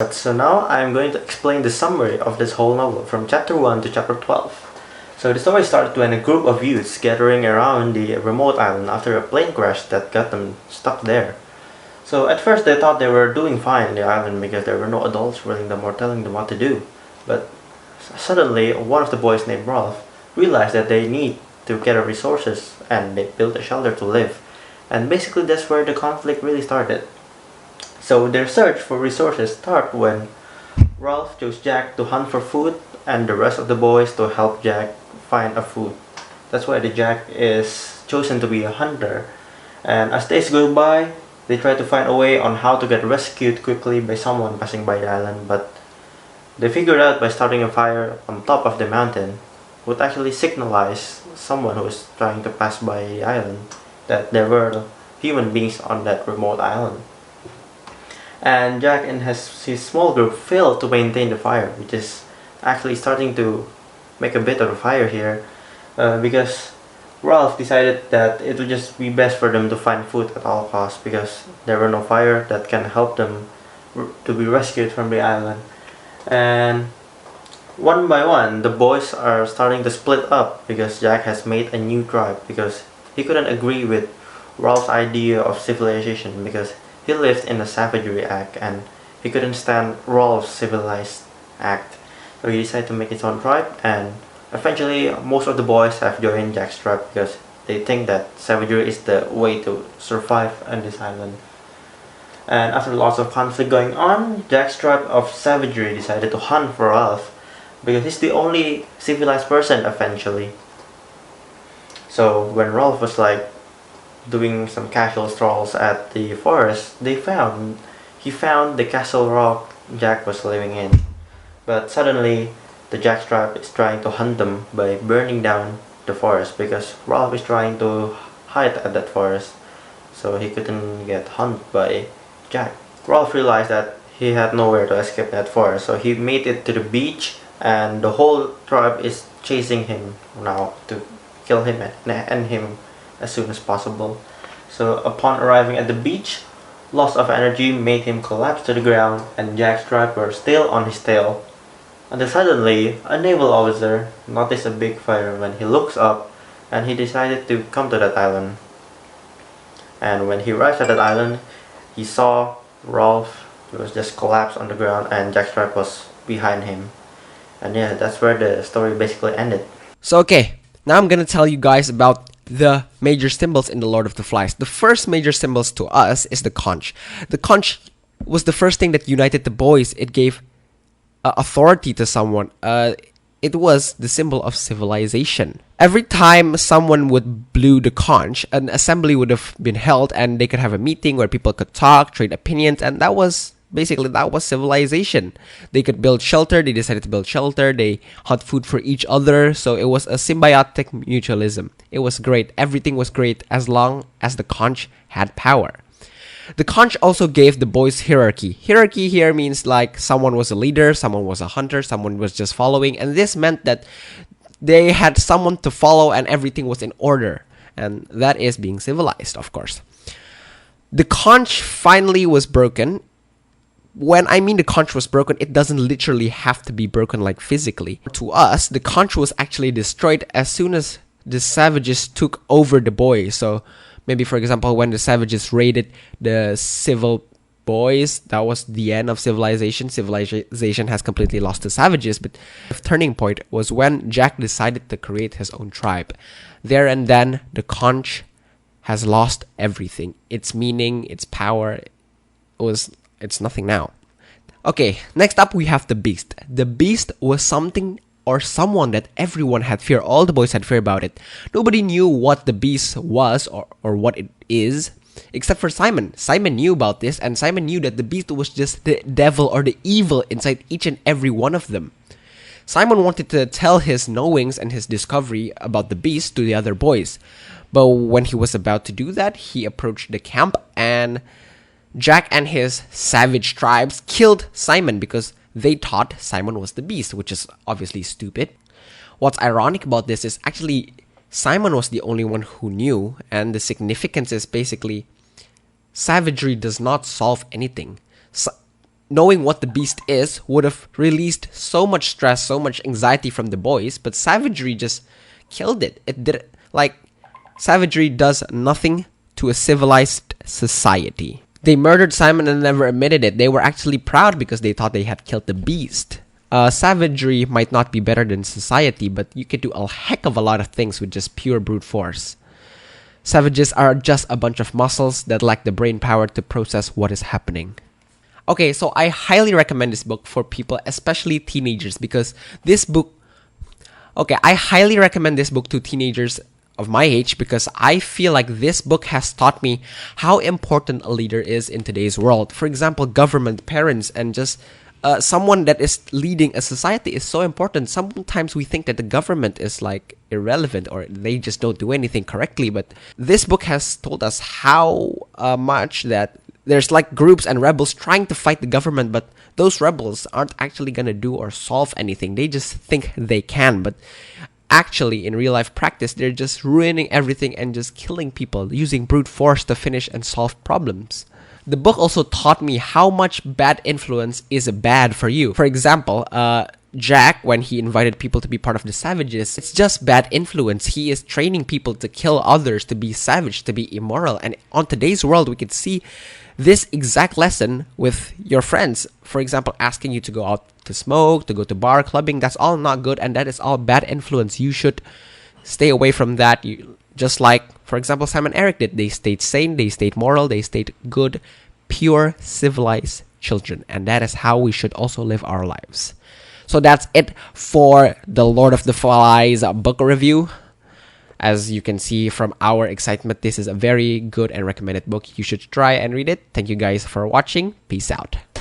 So now I'm going to explain the summary of this whole novel from chapter 1 to chapter 12. So the story started when a group of youths gathering around the remote island after a plane crash that got them stuck there. So at first they thought they were doing fine on the island because there were no adults warning them or telling them what to do. But suddenly one of the boys named Rolf realized that they need to gather resources and they built a shelter to live. And basically that's where the conflict really started. So their search for resources started when Ralph chose Jack to hunt for food and the rest of the boys to help Jack find a food. That's why the Jack is chosen to be a hunter. And as days go by, they try to find a way on how to get rescued quickly by someone passing by the island, but they figured out by starting a fire on top of the mountain would actually signalize someone who is trying to pass by the island that there were human beings on that remote island. And Jack and his small group failed to maintain the fire, which is actually starting to make a bit of a fire here, because Ralph decided that it would just be best for them to find food at all costs because there were no fire that can help them to be rescued from the island. And one by one, the boys are starting to split up because Jack has made a new tribe because he couldn't agree with Ralph's idea of civilization because he lived in a savagery act and he couldn't stand Rolf's civilized act. So he decided to make his own tribe, and eventually most of the boys have joined Jack's tribe because they think that savagery is the way to survive on this island. And after lots of conflict going on, Jack's tribe of savagery decided to hunt for Rolf because he's the only civilized person eventually. So when Rolf was doing some casual strolls at the forest, he found the castle rock Jack was living in. But suddenly, the Jack tribe is trying to hunt them by burning down the forest because Ralph is trying to hide at that forest, so he couldn't get hunted by Jack. Ralph realized that he had nowhere to escape that forest, so he made it to the beach, and the whole tribe is chasing him now to kill him and end him as soon as possible. So upon arriving at the beach, loss of energy made him collapse to the ground and Jack's tribe were still on his tail. And then suddenly, a naval officer noticed a big fire when he looks up and he decided to come to that island. And when he arrived at that island, he saw Rolf was just collapsed on the ground and Jack's tribe was behind him. And yeah, that's where the story basically ended. So okay, now I'm gonna tell you guys about the major symbols in the Lord of the Flies. The first major symbols to us is the conch. The conch was the first thing that united the boys. It gave authority to someone. It was the symbol of civilization. Every time someone would blow the conch, an assembly would have been held and they could have a meeting where people could talk, trade opinions, and that was civilization. They could build shelter. They decided to build shelter. They hunt food for each other. So it was a symbiotic mutualism. It was great. Everything was great as long as the conch had power. The conch also gave the boys hierarchy. Hierarchy here means someone was a leader, someone was a hunter, someone was just following. And this meant that they had someone to follow and everything was in order. And that is being civilized, of course. The conch finally was broken. When I mean the conch was broken, it doesn't literally have to be broken physically. To us, the conch was actually destroyed as soon as the savages took over the boys. So maybe, for example, when the savages raided the civil boys, that was the end of civilization. Civilization has completely lost the savages. But the turning point was when Jack decided to create his own tribe. There and then, the conch has lost everything. Its meaning, its power, it's nothing now. Okay, next up we have the beast. The beast was something or someone that everyone had fear. All the boys had fear about it. Nobody knew what the beast was or what it is, except for Simon. Simon knew about this, and Simon knew that the beast was just the devil or the evil inside each and every one of them. Simon wanted to tell his knowings and his discovery about the beast to the other boys. But when he was about to do that, he approached the camp and Jack and his savage tribes killed Simon because they thought Simon was the beast, which is obviously stupid. What's ironic about this is actually Simon was the only one who knew, and the significance is basically savagery does not solve anything. knowing what the beast is would have released so much stress, so much anxiety from the boys, but savagery just killed it. It did, like, savagery does nothing to a civilized society. They murdered Simon and never admitted it. They were actually proud because they thought they had killed the beast. Savagery might not be better than society, but you can do a heck of a lot of things with just pure brute force. Savages are just a bunch of muscles that lack the brain power to process what is happening. Okay, so I highly recommend this book for people, especially teenagers, because this book... Okay, I highly recommend this book to teenagers of my age because I feel like this book has taught me how important a leader is in today's world. For example, government, parents, and just someone that is leading a society is so important. Sometimes we think that the government is like irrelevant or they just don't do anything correctly, but this book has told us how much that there's like groups and rebels trying to fight the government, but those rebels aren't actually gonna do or solve anything. They just think they can, but actually in real life practice, they're just ruining everything and just killing people, using brute force to finish and solve problems. The book also taught me how much bad influence is bad for you. For example, Jack, when he invited people to be part of the savages, it's just bad influence. He is training people to kill others, to be savage, to be immoral. And on today's world, we could see this exact lesson with your friends. For example, asking you to go out to smoke, to go to bar, clubbing. That's all not good, and that is all bad influence. You should stay away from that. Just like, for example, Simon and Eric did. They stayed sane, they stayed moral, they stayed good, pure, civilized children. And that is how we should also live our lives. So that's it for the Lord of the Flies book review. As you can see from our excitement, this is a very good and recommended book. You should try and read it. Thank you guys for watching. Peace out.